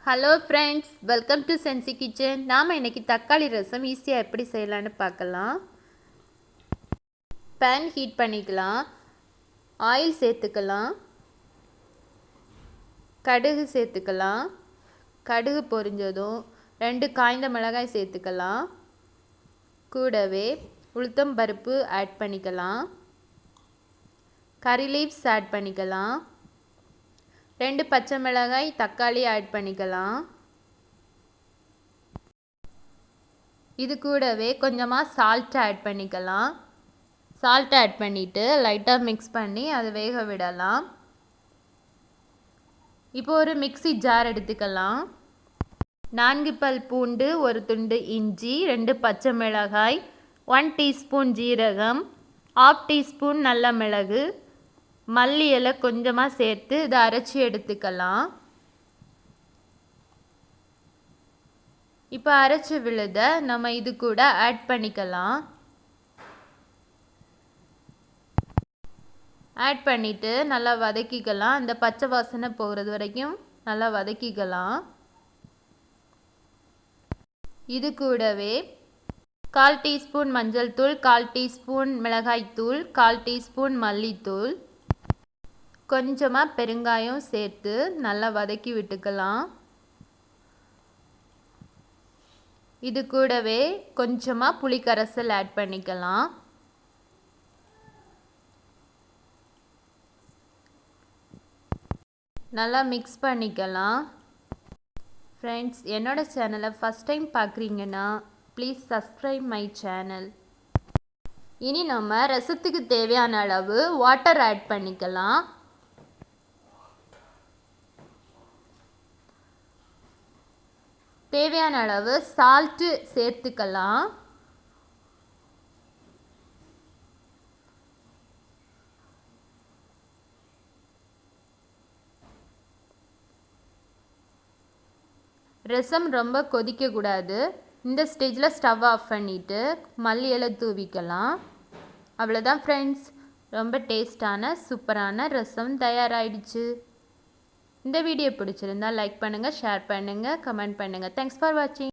Hello friends, welcome to சென்சி kitchen. நாம் இன்றைக்கி தக்காளி ரசம் ஈஸியாக எப்படி செய்யலான்னு பார்க்கலாம். பேன் ஹீட் பண்ணிக்கலாம். ஆயில் சேர்த்துக்கலாம். கடுகு சேர்த்துக்கலாம். கடுகு பொரிஞ்சதும் 2 காய்ந்த மிளகாய் சேர்த்துக்கலாம். கூடவே உளுத்தம் பருப்பு ஆட் பண்ணிக்கலாம். கறி லீவ்ஸ் ஆட் பண்ணிக்கலாம். 2 பச்சை மிளகாய், தக்காளி ஆட் பண்ணிக்கலாம். இது கூடவே கொஞ்சமாக சால்ட் ஆட் பண்ணிக்கலாம். சால்ட் ஆட் பண்ணிவிட்டு லைட்டாக மிக்ஸ் பண்ணி அதை வேக விடலாம். இப்போ ஒரு மிக்ஸி ஜார் எடுத்துக்கலாம். 4 பல் பூண்டு, 1 துண்டு இஞ்சி, 2 பச்சை மிளகாய், 1 டீஸ்பூன் ஜீரகம், 1/2 டீஸ்பூன் நல்ல மிளகு, மல்லி இலை கொஞ்சமாக சேர்த்து இதை அரைச்சி எடுத்துக்கலாம். இப்போ அரைச்சி விழுத நம்ம இது கூட ஆட் பண்ணிக்கலாம். ஆட் பண்ணிவிட்டு நல்லா வதக்கிக்கலாம். அந்த பச்சை வாசனை போகிறது வரைக்கும் நல்லா வதக்கிக்கலாம். இது கூடவே 1/4 டீஸ்பூன் மஞ்சள் தூள், 1/4 டீஸ்பூன் மிளகாய்த்தூள், 1/4 டீஸ்பூன் மல்லித்தூள், கொஞ்சமாக பெருங்காயம் சேர்த்து நல்லா வதக்கி விட்டுக்கலாம். இது கூடவே கொஞ்சமாக புளிக்கரைசல் ஆட் பண்ணிக்கலாம். நல்லா மிக்ஸ் பண்ணிக்கலாம். ஃப்ரெண்ட்ஸ், என்னோட சேனலை ஃபஸ்ட் டைம் பார்க்குறீங்கன்னா ப்ளீஸ் சப்ஸ்கிரைப் மை சேனல். இனி நம்ம ரசத்துக்கு தேவையான அளவு வாட்டர் ஆட் பண்ணிக்கலாம். தேவையான அளவு சால்ட்டு சேர்த்துக்கலாம். ரசம் ரொம்ப கொதிக்கக்கூடாது. இந்த ஸ்டேஜில் ஸ்டவ் ஆஃப் பண்ணிவிட்டு மல்லி இலை தூவிக்கலாம். அவ்வளோதான் ஃப்ரெண்ட்ஸ், ரொம்ப டேஸ்டான சூப்பரான ரசம் தயாராகிடுச்சு. இந்த வீடியோ பிடிச்சிருந்தால் லைக் பண்ணுங்கள், ஷேர் பண்ணுங்கள், கமெண்ட் பண்ணுங்கள். தேங்க்ஸ் ஃபார் வாட்சிங்.